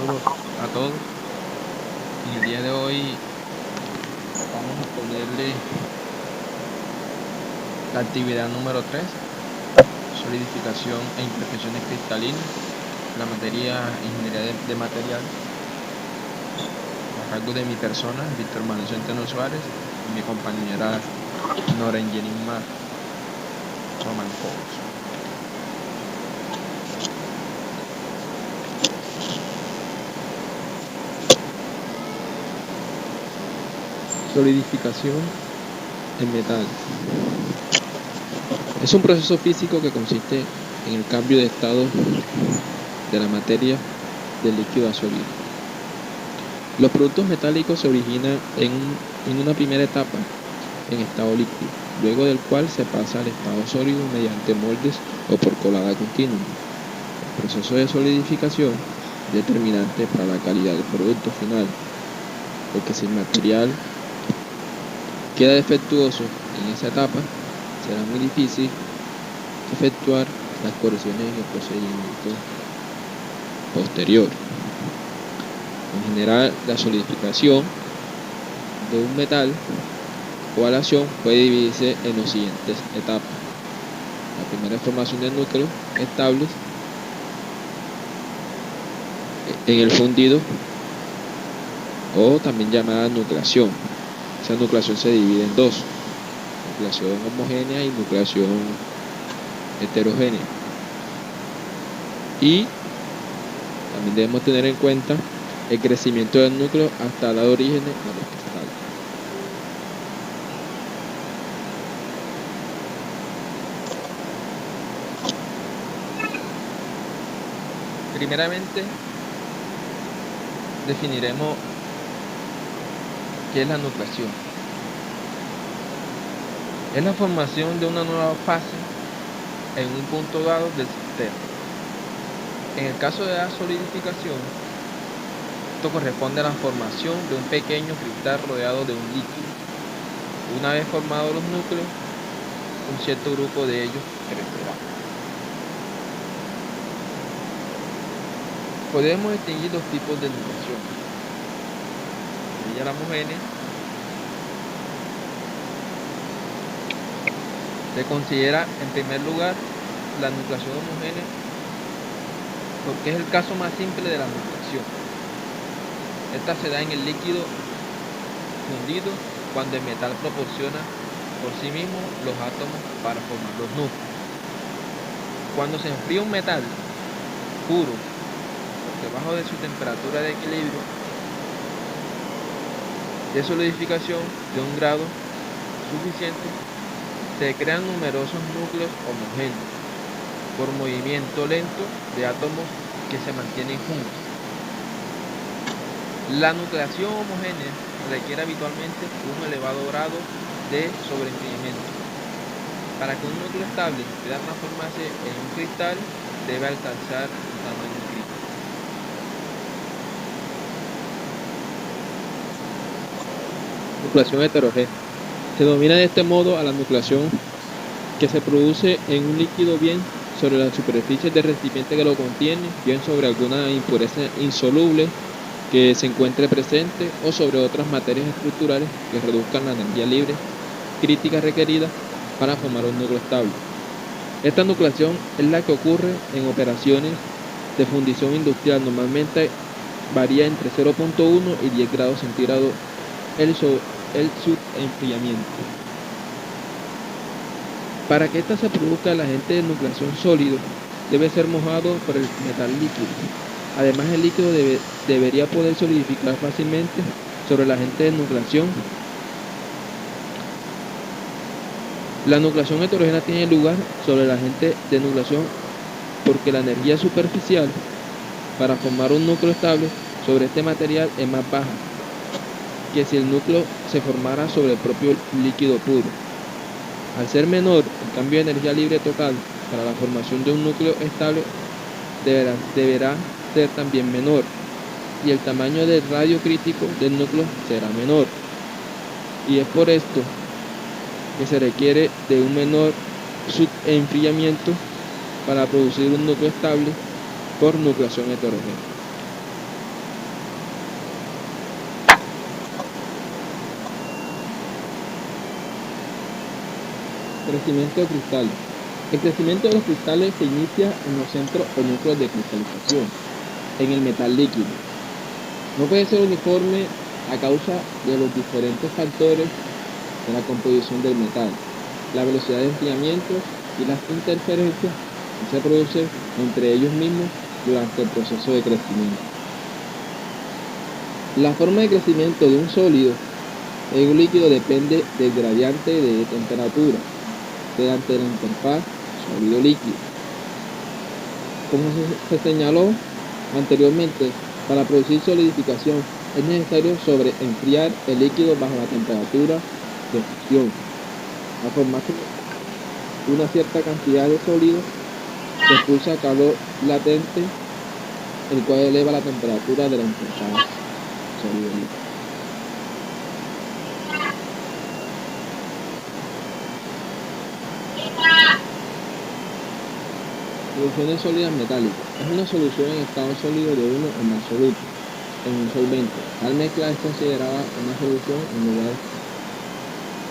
Saludos a todos. En el día de hoy vamos a ponerle la actividad número 3, solidificación e imperfecciones cristalinas, la materia ingeniería de material, a cargo de mi persona, Víctor Manuel Centeno Suárez, y mi compañera Norenyenima Roman Cobos. Solidificación en metales. Es un proceso físico que consiste en el cambio de estado de la materia del líquido a sólido. Los productos metálicos se originan en una primera etapa en estado líquido, luego del cual se pasa al estado sólido mediante moldes o por colada continua. El proceso de solidificación es determinante para la calidad del producto final, porque si el material queda defectuoso en esa etapa, será muy difícil efectuar las correcciones en el procedimiento posterior. En general, la solidificación de un metal o aleación puede dividirse en las siguientes etapas. La primera es formación de núcleos estables en el fundido, o también llamada nucleación. Esa nucleación se divide en dos: nucleación homogénea y nucleación heterogénea. Y también debemos tener en cuenta el crecimiento del núcleo hasta dar origen a los cristales. Primeramente, definiremos qué es la nucleación. Es la formación de una nueva fase en un punto dado del sistema. En el caso de la solidificación, esto corresponde a la formación de un pequeño cristal rodeado de un líquido. Una vez formados los núcleos, un cierto grupo de ellos crecerá. Podemos distinguir dos tipos de nucleación: la homogénea. Se considera en primer lugar la nucleación homogénea porque es el caso más simple de la nucleación. Esta se da en el líquido fundido cuando el metal proporciona por sí mismo los átomos para formar los núcleos. Cuando se enfría un metal puro por debajo de su temperatura de equilibrio de solidificación de un grado suficiente, se crean numerosos núcleos homogéneos por movimiento lento de átomos que se mantienen juntos. La nucleación homogénea requiere habitualmente un elevado grado de sobreenfriamiento. Para que un núcleo estable pueda transformarse en un cristal, debe alcanzar un tamaño crítico. Nucleación heterogénea. Se denomina de este modo a la nucleación que se produce en un líquido bien sobre la superficie del recipiente que lo contiene, bien sobre alguna impureza insoluble que se encuentre presente o sobre otras materias estructurales que reduzcan la energía libre crítica requerida para formar un núcleo estable. Esta nucleación es la que ocurre en operaciones de fundición industrial. Normalmente varía entre 0.1 y 10 grados centígrados el subenfriamiento. Para que esta se produzca, el agente de nucleación sólido debe ser mojado por el metal líquido. Además, el líquido debería poder solidificar fácilmente sobre el agente de nucleación. La nucleación heterogénea tiene lugar sobre el agente de nucleación porque la energía superficial para formar un núcleo estable sobre este material es más baja que si el núcleo se formara sobre el propio líquido puro. Al ser menor, el cambio de energía libre total para la formación de un núcleo estable deberá ser también menor, y el tamaño del radio crítico del núcleo será menor. Y es por esto que se requiere de un menor subenfriamiento para producir un núcleo estable por nucleación heterogénea. Crecimiento de cristales. El crecimiento de los cristales se inicia en los centros o núcleos de cristalización, en el metal líquido. No puede ser uniforme a causa de los diferentes factores de la composición del metal, la velocidad de enfriamiento y las interferencias que se producen entre ellos mismos durante el proceso de crecimiento. La forma de crecimiento de un sólido en un líquido depende del gradiente de temperatura delante de la interfaz sólido-líquido. Como se señaló anteriormente, para producir solidificación es necesario sobreenfriar el líquido bajo la temperatura de fusión. Al formarse una cierta cantidad de sólido, se expulsa calor latente, el cual eleva la temperatura de la interfaz sólido-líquido. Soluciones sólidas metálicas. Es una solución en estado sólido de uno o más solutos en un solvente. Tal mezcla es considerada una solución en lugar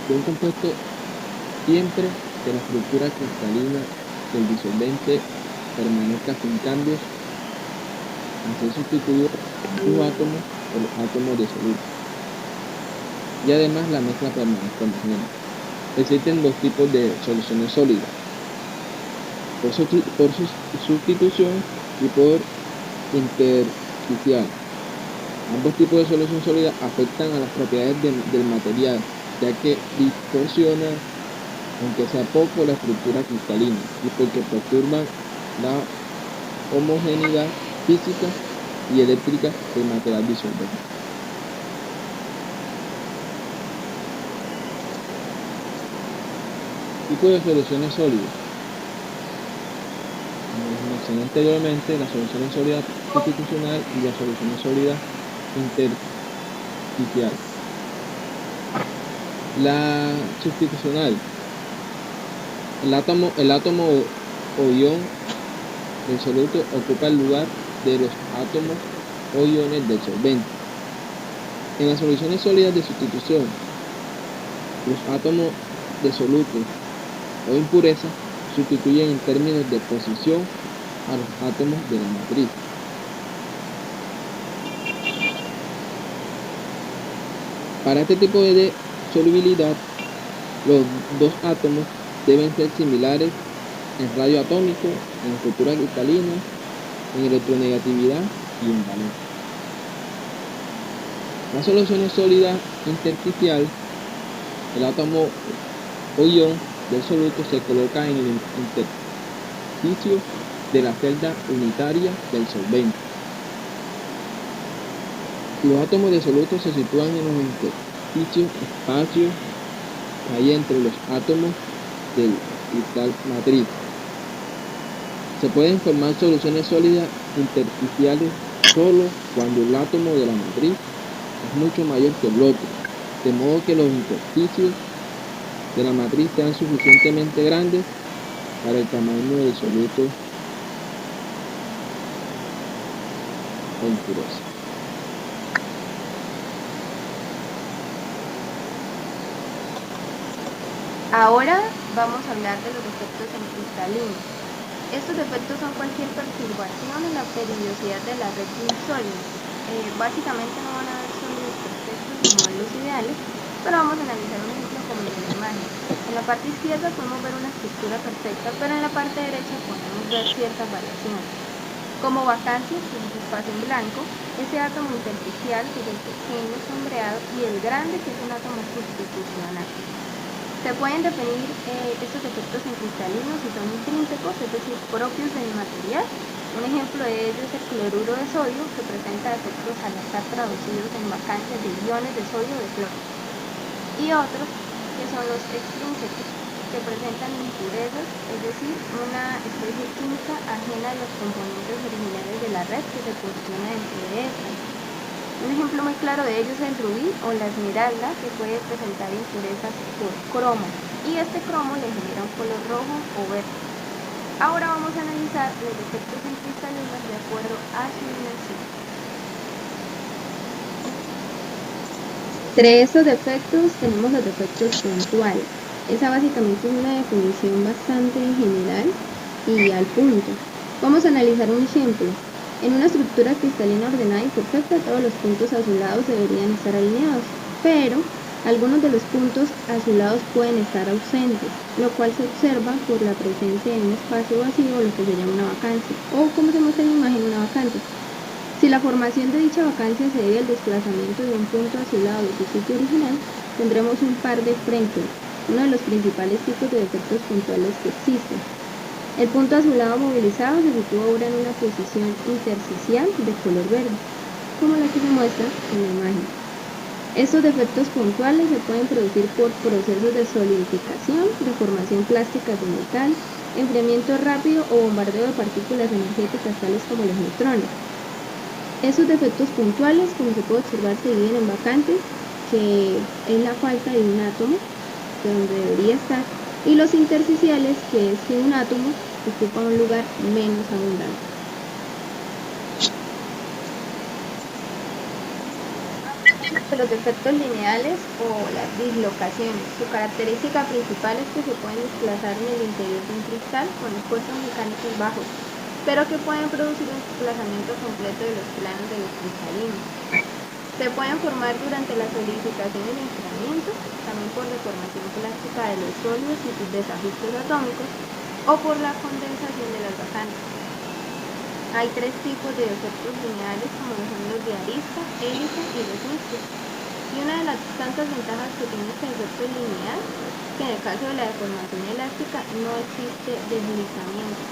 de un compuesto siempre que la estructura cristalina del disolvente permanezca sin cambios, al ser sustituido un átomo por los átomos de soluto. Y además la mezcla permanece homogénea. Existen dos tipos de soluciones sólidas: por sustitución y por intersticial. Ambos tipos de solución sólida afectan a las propiedades del material, ya que distorsionan, aunque sea poco, la estructura cristalina y porque perturban la homogeneidad física y eléctrica del material disolvente. Tipo de soluciones sólidas. Como mencioné anteriormente, la solución sólida sustitucional y la solución sólida intersticial. La sustitucional. El átomo o ion del soluto ocupa el lugar de los átomos o iones del solvente. En las soluciones sólidas de sustitución, los átomos de soluto o impureza sustituyen en términos de posición a los átomos de la matriz. Para este tipo de solubilidad, los dos átomos deben ser similares en radio atómico, en estructura cristalina, en electronegatividad y en valencia. Las soluciones sólidas intersticial, el átomo o ion del soluto se coloca en el intersticio de la celda unitaria del solvente. Los átomos de soluto se sitúan en los intersticios, espacios que hay entre los átomos del cristal matriz. Se pueden formar soluciones sólidas intersticiales solo cuando el átomo de la matriz es mucho mayor que el otro, de modo que los intersticios de la matriz sean suficientemente grandes para el tamaño del soluto o impureza. Ahora vamos a hablar de los defectos en cristalino. Estos defectos son cualquier perturbación en la periodicidad de la red de un sólido. Básicamente no van a haber sólidos perfectos como modelos ideales, pero vamos a analizar un ejemplo como el de la imagen. En la parte izquierda podemos ver una estructura perfecta, pero en la parte derecha podemos ver ciertas variaciones, como vacancias, que es un espacio en blanco, ese átomo intersticial, que es el pequeño sombreado, y el grande, que es un átomo sustitucional. Se pueden definir estos efectos en cristalinos si son intrínsecos, es decir, propios del material. Un ejemplo de ello es el cloruro de sodio, que presenta efectos al estar traducidos en vacancias de iones de sodio o de cloro. Y otros que son los extrínsecos, que presentan impurezas, es decir, una especie química ajena a los componentes originales de la red que se posiciona dentro de estas. Un ejemplo muy claro de ello es el rubí o la esmeralda, que puede presentar impurezas por cromo, y este cromo le genera un color rojo o verde. Ahora vamos a analizar los defectos en cristalinos de acuerdo a su dimensión. Entre estos defectos tenemos los defectos puntuales. Esa básicamente es una definición bastante general y al punto. Vamos a analizar un ejemplo. En una estructura cristalina ordenada y perfecta, todos los puntos azulados deberían estar alineados, pero algunos de los puntos azulados pueden estar ausentes, lo cual se observa por la presencia de un espacio vacío, lo que se llama una vacancia, o como se muestra en la imagen, una vacante. Si la formación de dicha vacancia se debe al desplazamiento de un punto azulado de su sitio original, tendremos un par de Frenkel, uno de los principales tipos de defectos puntuales que existen. El punto azulado movilizado se sitúa ahora en una posición intersticial de color verde, como la que se muestra en la imagen. Estos defectos puntuales se pueden producir por procesos de solidificación, deformación plástica de metal, enfriamiento rápido o bombardeo de partículas energéticas tales como los neutrones. Estos defectos puntuales, como se puede observar, se dividen en vacantes, que es la falta de un átomo de donde debería estar, y los intersticiales, que es que un átomo ocupa un lugar menos abundante. Los defectos lineales o las dislocaciones. Su característica principal es que se pueden desplazar en el interior de un cristal con esfuerzos mecánicos bajos, pero que pueden producir un desplazamiento completo de los planos de los cristalinos. Se pueden formar durante la solidificación y el enfriamiento, también por deformación plástica de los sólidos y sus desajustes atómicos, o por la condensación de las vacantes. Hay tres tipos de defectos lineales, como son los de arista, hélice y los mixtos. Y una de las tantas ventajas que tiene este defecto lineal es que en el caso de la deformación elástica no existe deslizamiento.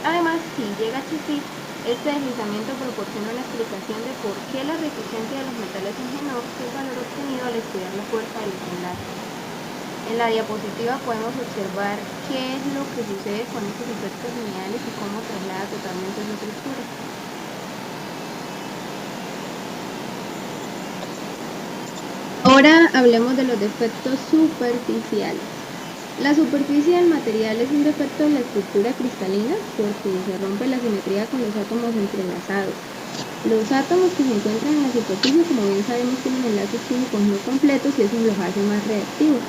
Además, si llega a existir, este deslizamiento proporciona una explicación de por qué la resistencia de los metales es menor que el valor obtenido al estudiar la fuerza de los enlaces. En la diapositiva podemos observar qué es lo que sucede con estos efectos lineales y cómo traslada totalmente su estructura. Ahora hablemos de los defectos superficiales. La superficie del material es un defecto de la estructura cristalina porque se rompe la simetría con los átomos entrelazados. Los átomos que se encuentran en la superficie, como bien sabemos, tienen enlaces químicos no completos y eso los hace más reactivos.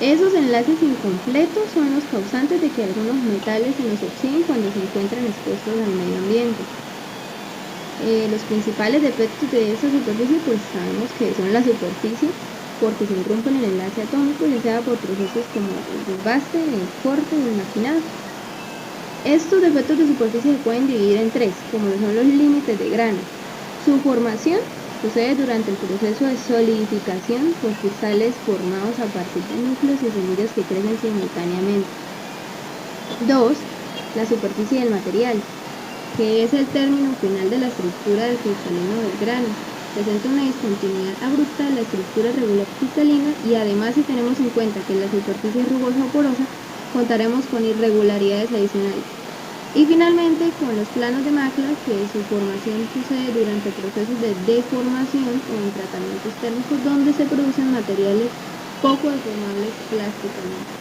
Esos enlaces incompletos son los causantes de que algunos metales se nos oxiden cuando se encuentran expuestos al medio ambiente. Los principales defectos de esta superficie, pues sabemos que son la superficie, porque se irrumpen el enlace atómico, ya sea por procesos como el desgaste, el corte o el maquinado. Estos defectos de superficie se pueden dividir en tres, como son los límites de grano. Su formación sucede durante el proceso de solidificación por cristales formados a partir de núcleos y semillas que crecen simultáneamente. 2. La superficie del material, que es el término final de la estructura del cristalino del grano. Presenta una discontinuidad abrupta de la estructura regular cristalina y además, si tenemos en cuenta que la superficie es rugosa o porosa, contaremos con irregularidades adicionales. Y finalmente, con los planos de macla, que su formación sucede durante procesos de deformación o en tratamientos térmicos donde se producen materiales poco deformables plásticamente.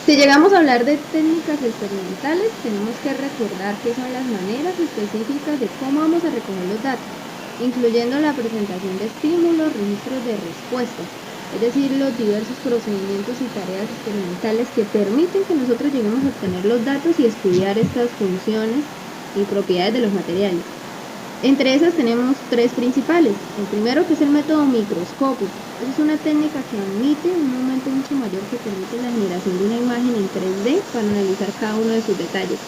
Si llegamos a hablar de técnicas experimentales, tenemos que recordar que son las maneras específicas de cómo vamos a recoger los datos, incluyendo la presentación de estímulos, registros de respuestas, es decir, los diversos procedimientos y tareas experimentales que permiten que nosotros lleguemos a obtener los datos y estudiar estas funciones y propiedades de los materiales. Entre esas tenemos tres principales. El primero, que es el método microscópico. Es una técnica que admite un aumento mucho mayor que permite la generación de una imagen en 3D para analizar cada uno de sus detalles.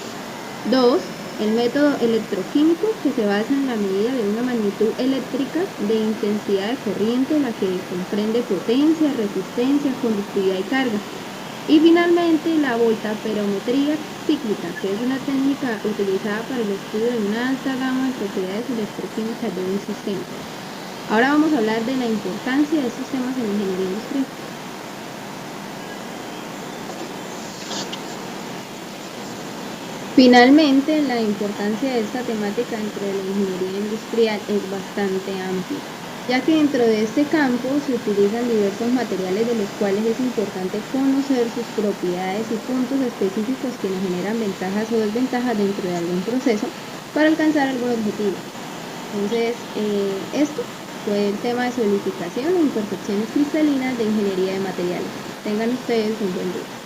2. El método electroquímico, que se basa en la medida de una magnitud eléctrica de intensidad de corriente, la que comprende potencia, resistencia, conductividad y carga. Y finalmente, la voltaperometría cíclica, que es una técnica utilizada para el estudio de una alta gama de propiedades electroquímicas de un sistema. Ahora vamos a hablar de la importancia de estos temas en la ingeniería industrial. Finalmente, la importancia de esta temática dentro de la ingeniería industrial es bastante amplia, ya que dentro de este campo se utilizan diversos materiales de los cuales es importante conocer sus propiedades y puntos específicos que nos generan ventajas o desventajas dentro de algún proceso para alcanzar algún objetivo. Entonces, esto fue el tema de solidificación e imperfecciones cristalinas de ingeniería de materiales. Tengan ustedes un buen día.